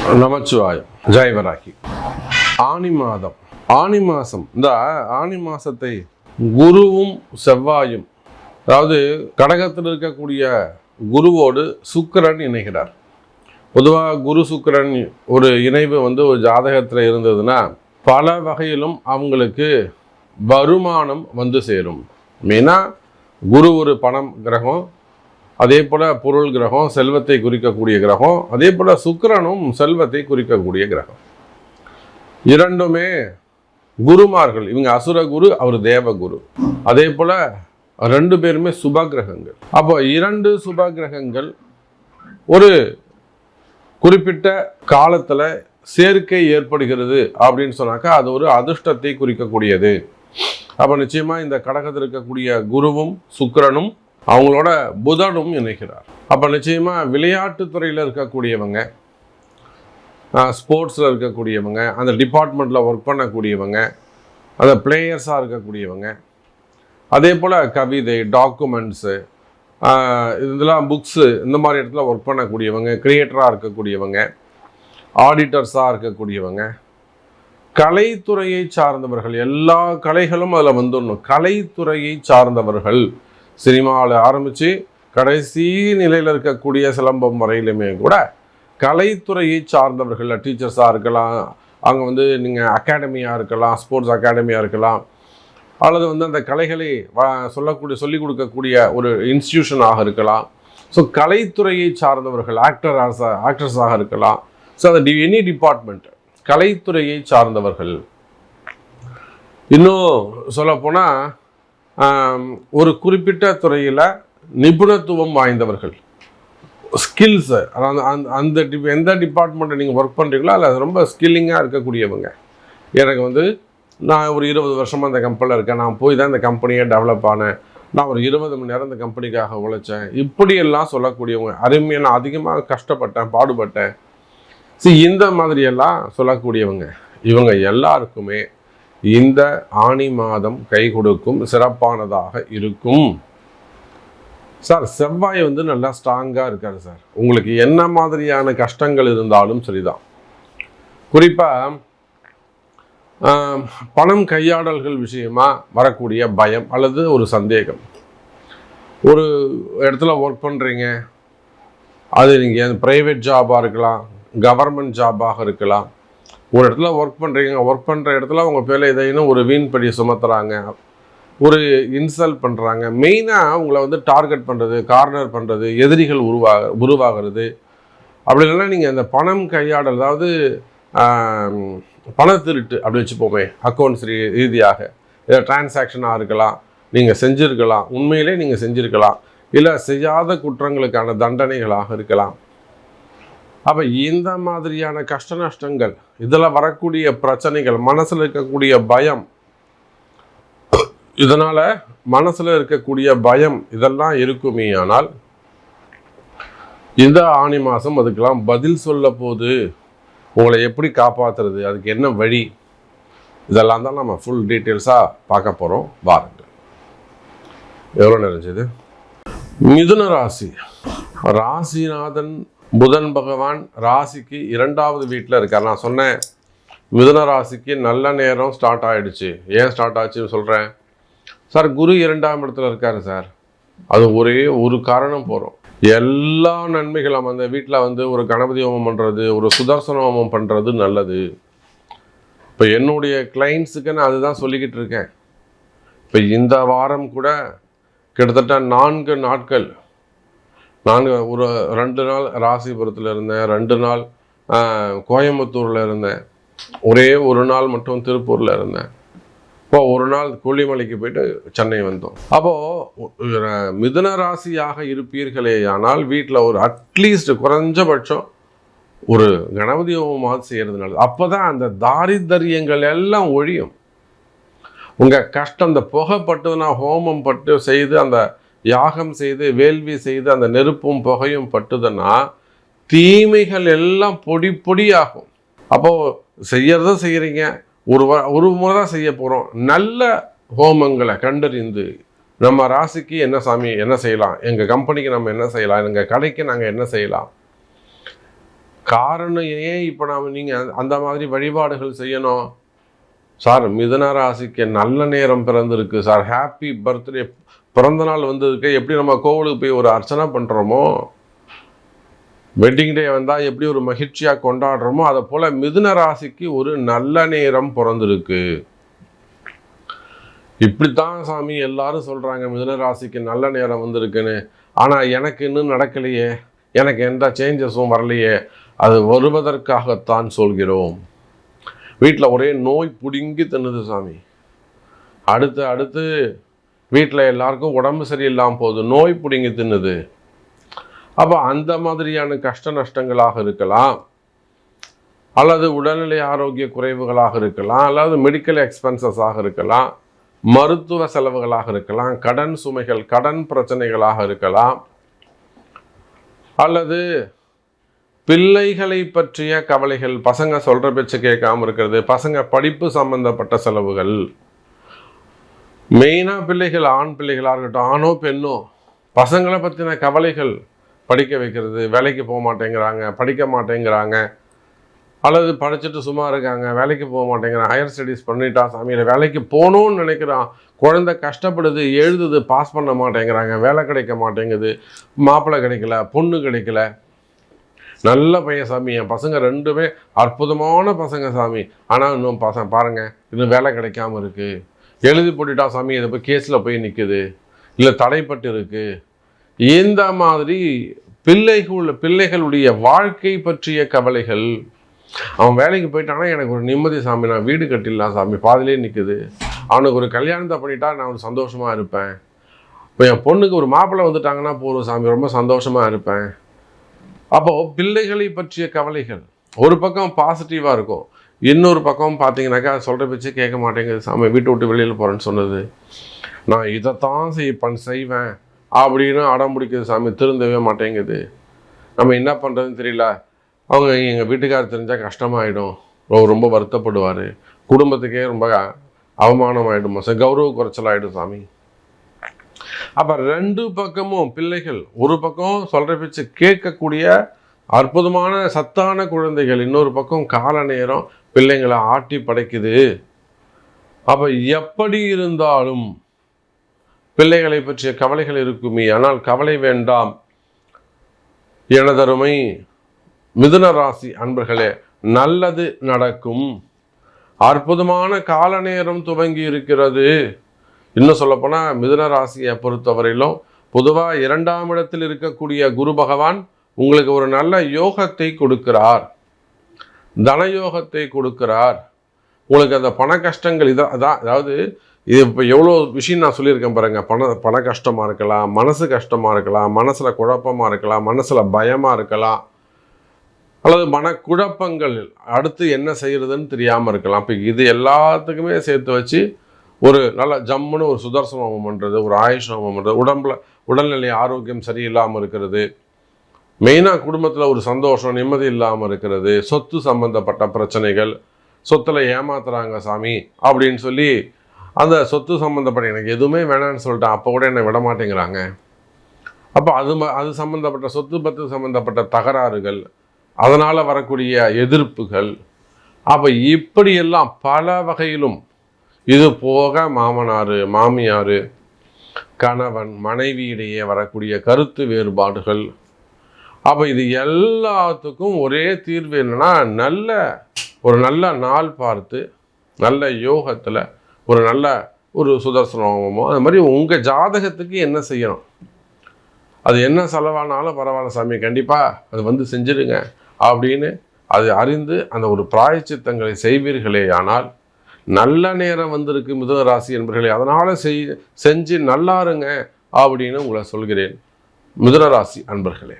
நமச்சிவாயம். ஜெயவராகி. ஆனி மாதம். ஆனி மாதம், இந்த ஆனி மாதத்தை குருவும் செவ்வாயும், அதாவது கடகத்தில் இருக்கக்கூடிய குருவோடு சுக்கிரன் இணைகிறார். பொதுவாக குரு சுக்கிரன் ஒரு இணைவு ஒரு ஜாதகத்தில் இருந்ததுன்னா பல வகையிலும் அவங்களுக்கு வருமானம் சேரும். மெயினாக குரு ஒரு பணம் கிரகம், அதே போல் பொருள் கிரகம், செல்வத்தை குறிக்கக்கூடிய கிரகம். அதே போல் சுக்கிரனும் செல்வத்தை குறிக்கக்கூடிய கிரகம். இரண்டுமே குருமார்கள். இவங்க அசுர குரு, அவர் தேவகுரு. அதே போல் ரெண்டு பேருமே சுப கிரகங்கள். அப்போ இரண்டு சுப கிரகங்கள் ஒரு குறிப்பிட்ட காலத்தில் சேர்க்கை ஏற்படுகிறது அப்படின்னு சொன்னாக்கா அது ஒரு அதிர்ஷ்டத்தை குறிக்கக்கூடியது. அப்போ நிச்சயமாக இந்த கடகத்தில் இருக்கக்கூடிய குருவும் சுக்கிரனும் அவங்களோட புதனும் இணைக்கிறார். அப்போ நிச்சயமாக விளையாட்டுத்துறையில் இருக்கக்கூடியவங்க, ஸ்போர்ட்ஸில் இருக்கக்கூடியவங்க, அந்த டிபார்ட்மெண்ட்டில் ஒர்க் பண்ணக்கூடியவங்க, அந்த பிளேயர்ஸாக இருக்கக்கூடியவங்க, அதே போல் கவிதை, டாக்குமெண்ட்ஸு, இதெல்லாம் புக்ஸு, இந்த மாதிரி இடத்துல ஒர்க் பண்ணக்கூடியவங்க, கிரியேட்டராக இருக்கக்கூடியவங்க, ஆடிட்டர்ஸாக இருக்கக்கூடியவங்க, கலைத்துறையை சார்ந்தவர்கள், எல்லா கலைகளும் அதில் வந்துடணும். கலைத்துறையை சார்ந்தவர்கள், சினிமாவில் ஆரம்பித்து கடைசி நிலையில் இருக்கக்கூடிய சிலம்பம் வரையிலுமே கூட கலைத்துறையை சார்ந்தவர்கள், டீச்சர்ஸாக இருக்கலாம், அங்கே நீங்கள் அகாடமியாக இருக்கலாம், ஸ்போர்ட்ஸ் அகாடமியாக இருக்கலாம், அல்லது அந்த கலைகளை சொல்லிக் கொடுக்கக்கூடிய ஒரு இன்ஸ்டிடியூஷனாக இருக்கலாம். ஸோ கலைத்துறையை சார்ந்தவர்கள், ஆக்டர்ஸாக இருக்கலாம். ஸோ அந்த எனி டிபார்ட்மெண்ட், கலைத்துறையை சார்ந்தவர்கள். இன்னும் சொல்லப்போனால் ஒரு குறிப்பிட்ட துறையில் நிபுணத்துவம் வாய்ந்தவர்கள், ஸ்கில்ஸு, அந்த எந்த டிபார்ட்மெண்ட்டை நீங்கள் ஒர்க் பண்ணுறீங்களோ அதில் ரொம்ப ஸ்கில்லிங்காக இருக்கக்கூடியவங்க. எனக்கு நான் ஒரு 20 வருஷமாக இந்த கம்பெனியில் இருக்கேன், நான் போய் தான் இந்த கம்பெனியை டெவலப் ஆனேன், நான் ஒரு 20 மணி நேரம் இந்த கம்பெனிக்காக உழைச்சேன், இப்படியெல்லாம் சொல்லக்கூடியவங்க. அருமையாக நான் அதிகமாக கஷ்டப்பட்டேன், பாடுபட்டேன், இந்த மாதிரியெல்லாம் சொல்லக்கூடியவங்க. இவங்க எல்லாருக்குமே இந்த ஆனி மாதம் கை கொடுக்கும், சிறப்பானதாக இருக்கும். சார் செவ்வாய் நல்லா ஸ்ட்ராங்காக இருக்காரு சார். உங்களுக்கு என்ன மாதிரியான கஷ்டங்கள் இருந்தாலும் சரிதான். குறிப்பாக பணம் கையாடல்கள் விஷயமா வரக்கூடிய பயம் அல்லது ஒரு சந்தேகம். ஒரு இடத்துல ஒர்க் பண்ணுறீங்க, அது நீங்கள் ப்ரைவேட் ஜாபாக இருக்கலாம், கவர்மெண்ட் ஜாபாக இருக்கலாம். ஒரு இடத்துல ஒர்க் பண்ணுற இடத்துல உங்கள் பேரில் எதையும் ஒரு வீண்படி சுமத்துறாங்க, ஒரு இன்சல்ட் பண்ணுறாங்க. மெயினாக உங்களை டார்கெட் பண்ணுறது, கார்னர் பண்ணுறது, எதிரிகள் உருவாகிறது. அப்படி இல்லைன்னா நீங்கள் அந்த பணம் கையாடல், அதாவது பண திருட்டு அப்படி வச்சுப்போமே, அக்கௌண்ட்ஸ் ரீதியாக ஏதாவது டிரான்சாக்ஷனாக இருக்கலாம், நீங்கள் செஞ்சுருக்கலாம், உண்மையிலே நீங்கள் செஞ்சுருக்கலாம், இல்லை செய்யாத குற்றங்களுக்கான தண்டனைகளாக இருக்கலாம். அப்போ இந்த மாதிரியான கஷ்ட நஷ்டங்கள், இதில் வரக்கூடிய பிரச்சனைகள், மனசில் இருக்கக்கூடிய பயம், இதனால் மனசில் இருக்கக்கூடிய பயம் இதெல்லாம் இருக்குமே. ஆனால் இந்த ஆனி மாதம் அதுக்கெல்லாம் பதில் சொல்ல போது, உங்களை எப்படி காப்பாற்றுறது, அதுக்கு என்ன வழி, இதெல்லாம் தான் நம்ம ஃபுல் டீட்டெயில்ஸாக பார்க்க போகிறோம். வாருங்கள். எவ்வளோ நிறைஞ்சது? மிதுன ராசி. ராசிநாதன் புதன் பகவான் ராசிக்கு 2வது வீட்டில் இருக்கார். நான் சொன்னேன் மிதுன ராசிக்கு நல்ல நேரம் ஸ்டார்ட் ஆகிடுச்சு. ஏன் ஸ்டார்ட் ஆச்சுன்னு சொல்கிறேன். சார் குரு 2ஆம் இடத்துல இருக்கார் சார். அது ஒரே ஒரு காரணம் போகிறோம். எல்லா நன்மைகளும் அந்த வீட்டில் ஒரு கணபதி ஹோமம் பண்ணுறது, ஒரு சுதர்சன ஹோமம் பண்ணுறது நல்லது. இப்போ என்னுடைய கிளைண்ட்ஸுக்கு நான் அதுதான் சொல்லிக்கிட்டு இருக்கேன். இப்போ இந்த வாரம் கூட கிட்டத்தட்ட 4 நாட்கள், ஒரு 2 நாள் ராசிபுரத்தில் இருந்தேன், 2 நாள் கோயம்புத்தூரில் இருந்தேன், ஒரே ஒரு நாள் மட்டும் திருப்பூரில் இருந்தேன். இப்போ ஒரு நாள் கொல்லிமலைக்கு போயிட்டு சென்னை வந்தோம். அப்போது மிதுன ராசியாக இருப்பீர்களே ஆனால் வீட்டில் ஒரு அட்லீஸ்ட் குறைஞ்சபட்சம் ஒரு கணபதி ஹோமமாவது செய்கிறதுனால அப்போ தான் அந்த தாரித்தரியங்கள் எல்லாம் ஒழியும். உங்கள் கஷ்டம், அந்த புகை பட்டுதுன்னா, ஹோமம் பட்டு செய்து, அந்த யாகம் செய்து, வேள்வி செய்து, அந்த நெருப்பும் புகையும் பட்டுதுன்னா தீமைகள் எல்லாம் பொடி பொடியாகும். அப்போது செய்யறத செய்கிறீங்க, ஒரு முறை தான் செய்ய போகிறோம். நல்ல ஹோமங்களை கண்டறிந்து நம்ம ராசிக்கு என்ன சாமி என்ன செய்யலாம், எங்கள் கம்பெனிக்கு நம்ம என்ன செய்யலாம், எங்கள் கடைக்கு நாங்கள் என்ன செய்யலாம், காரணம் ஏன் இப்போ நீங்கள் அந்த மாதிரி வழிபாடுகள் செய்யணும்? சார் மிதுன ராசிக்கு நல்ல நேரம் பிறந்திருக்கு சார், ஹாப்பி பர்த்டே, பிறந்த நாள் வந்ததுக்கு எப்படி நம்ம கோவிலுக்கு போய் ஒரு அர்ச்சனை பண்ணுறோமோ, வெட்டிங் டே வந்தால் எப்படி ஒரு மகிழ்ச்சியாக கொண்டாடுறோமோ, அதை போல் மிதுன ராசிக்கு ஒரு நல்ல நேரம் பிறந்திருக்கு. இப்படித்தான் சாமி எல்லாரும் சொல்கிறாங்க மிதுன ராசிக்கு நல்ல நேரம் வந்திருக்குன்னு. ஆனால் எனக்கு இன்னும் நடக்கலையே, எனக்கு எந்த சேஞ்சஸும் வரலையே. அது வருவதற்காகத்தான் சொல்கிறோம். வீட்டில் ஒரே நோய் பிடுங்கி தின்னுது சாமி. அடுத்து வீட்டில் எல்லாருக்கும் உடம்பு சரியில்லாமல் போகுது, நோய் பிடுங்கி தின்னுது. அப்போ அந்த மாதிரியான கஷ்ட நஷ்டங்களாக இருக்கலாம், அல்லது உடல்நிலை ஆரோக்கிய குறைவுகளாக இருக்கலாம், அல்லது மெடிக்கல் எக்ஸ்பென்சஸாக இருக்கலாம், மருத்துவ செலவுகளாக இருக்கலாம், கடன் சுமைகள், கடன் பிரச்சனைகளாக இருக்கலாம், அல்லது பிள்ளைகளை பற்றிய கவலைகள், பசங்க சொல்கிற பேச்சு கேட்காம இருக்கிறது, பசங்க படிப்பு சம்பந்தப்பட்ட செலவுகள். மெயினாக பிள்ளைகள், ஆண் பிள்ளைகளாக இருக்கட்டும், ஆணோ பெண்ணோ, பசங்களை பற்றின கவலைகள். படிக்க வைக்கிறது, வேலைக்கு போக மாட்டேங்கிறாங்க, படிக்க மாட்டேங்கிறாங்க, அல்லது படிச்சுட்டு சும்மா இருக்காங்க, வேலைக்கு போக மாட்டேங்கிறான், ஹையர் ஸ்டடீஸ் பண்ணிட்டா சாமியில் வேலைக்கு போகணுன்னு நினைக்கிறான், குழந்தை கஷ்டப்படுது, எழுதுது, பாஸ் பண்ண மாட்டேங்கிறாங்க, வேலை கிடைக்க மாட்டேங்குது, மாப்பிள்ளை கிடைக்கல, பொண்ணு கிடைக்கல. நல்ல பையன் சாமி, என் பசங்க ரெண்டுமே அற்புதமான பசங்க சாமி, ஆனால் இன்னும் பாருங்கள் இன்னும் வேலை கிடைக்காம இருக்குது, எழுதி போட்டுட்டா சாமி, இதை போய் கேஸில் போய் நிற்குது, இல்லை தடைப்பட்டு இருக்குது. இந்த மாதிரி பிள்ளைகளுடைய வாழ்க்கை பற்றிய கவலைகள். அவன் வேலைக்கு போயிட்டானா எனக்கு ஒரு நிம்மதி சாமி, நான் வீடு கட்டிடலாம் சாமி, பாதிலே நிற்குது. அவனுக்கு ஒரு கல்யாணத்தை பண்ணிட்டா நான் ஒரு சந்தோஷமாக இருப்பேன். இப்போ என் பொண்ணுக்கு ஒரு மாப்பிள்ளை வந்துட்டாங்கன்னா போதும் சாமி, ரொம்ப சந்தோஷமாக இருப்பேன். அப்போது பிள்ளைகளை பற்றிய கவலைகள் ஒரு பக்கம் பாசிட்டிவாக இருக்கும், இன்னொரு பக்கம் பார்த்தீங்கன்னாக்கா சொல்கிற பேச்சு கேட்க மாட்டேங்குது சாமி, வீட்டை விட்டு வெளியில் போகிறேன்னு சொன்னது, நான் இதைத்தான் செய்வேன் அப்படின்னு அடம் பிடிக்குது சாமி, திருந்தவே மாட்டேங்குது. நம்ம என்ன பண்ணுறதுன்னு தெரியல. அவங்க எங்கள் வீட்டுக்காரர் தெரிஞ்சால் கஷ்டமாயிடும், ரொம்ப வருத்தப்படுவார், குடும்பத்துக்கே ரொம்ப அவமானம் ஆகிடும் சார், கௌரவ குறைச்சலாகிடும் சாமி. அப்போ ரெண்டு பக்கமும் பிள்ளைகள், ஒரு பக்கம் சொல்கிற பேச்சு கேட்கக்கூடிய அற்புதமான சத்தான குழந்தைகள், இன்னொரு பக்கம் கால நேரம் பிள்ளைங்களை ஆட்டி படைக்குது. அப்போ எப்படி இருந்தாலும் பிள்ளைகளை பற்றிய கவலைகள் இருக்குமே. ஆனால் கவலை வேண்டாம் எனதருமை மிதுன ராசி அன்பர்களே, நல்லது நடக்கும். அற்புதமான கால நேரம் துவங்கி இருக்கிறது. இன்னும் சொல்லப்போனால் மிதுன ராசியை பொறுத்தவரையிலும் பொதுவாக 2ஆம் இடத்தில் இருக்கக்கூடிய குரு பகவான் உங்களுக்கு ஒரு நல்ல யோகத்தை கொடுக்கிறார், தனயோகத்தை கொடுக்கிறார். உங்களுக்கு அந்த பண கஷ்டங்கள் அதாவது இது இப்போ எவ்வளோ விஷயம் நான் சொல்லியிருக்கேன் பாருங்கள். பண கஷ்டமாக இருக்கலாம், மனசு கஷ்டமாக இருக்கலாம், மனசில் குழப்பமாக இருக்கலாம், மனசில் பயமாக இருக்கலாம், அல்லது மனக்குழப்பங்கள், அடுத்து என்ன செய்கிறதுன்னு தெரியாமல் இருக்கலாம். இப்போ இது எல்லாத்துக்குமே சேர்த்து வச்சு ஒரு நல்ல ஜம்முன்னு ஒரு சுதர்சன ஹோமம் பண்ணுறது, ஒரு ஆயுஷ் ஹோமம் பண்ணுறது, உடல்நிலை ஆரோக்கியம் சரியில்லாமல் இருக்கிறது, மெயினாக குடும்பத்தில் ஒரு சந்தோஷம் நிம்மதி இல்லாமல் இருக்கிறது, சொத்து சம்பந்தப்பட்ட பிரச்சனைகள், சொத்தில் ஏமாத்துறாங்க சாமி அப்படின்னு சொல்லி அந்த சொத்து சம்மந்தப்பட்ட எனக்கு எதுவுமே வேணான்னு சொல்லிட்டேன், அப்போ கூட என்னை விட மாட்டேங்கிறாங்க. அப்போ அது சம்மந்தப்பட்ட சொத்து பத்து சம்மந்தப்பட்ட தகராறுகள், அதனால் வரக்கூடிய எதிர்ப்புகள். அப்போ இப்படியெல்லாம் பல வகையிலும், இது போக மாமனார் மாமியார் கணவன் மனைவியிடையே வரக்கூடிய கருத்து வேறுபாடுகள். அப்போ இது எல்லாத்துக்கும் ஒரே தீர்வு என்னன்னா, ஒரு நல்ல நாள் பார்த்து நல்ல யோகத்தில் ஒரு சுதர்சன ஹோமமோ அது மாதிரி உங்கள் ஜாதகத்துக்கு என்ன செய்யணும், அது என்ன செலவானாலும் பரவாயில்ல சாமி, கண்டிப்பாக அது செஞ்சிடுங்க அப்படின்னு அது அறிந்து அந்த ஒரு பிராயச்சித்தங்களை செய்வீர்களே ஆனால் நல்ல நேரம் வந்திருக்கு மிதுன ராசி என்பர்களே. அதனால் செஞ்சு நல்லாருங்க அப்படின்னு உங்களை சொல்கிறேன் மிதுன ராசி அன்பர்களே.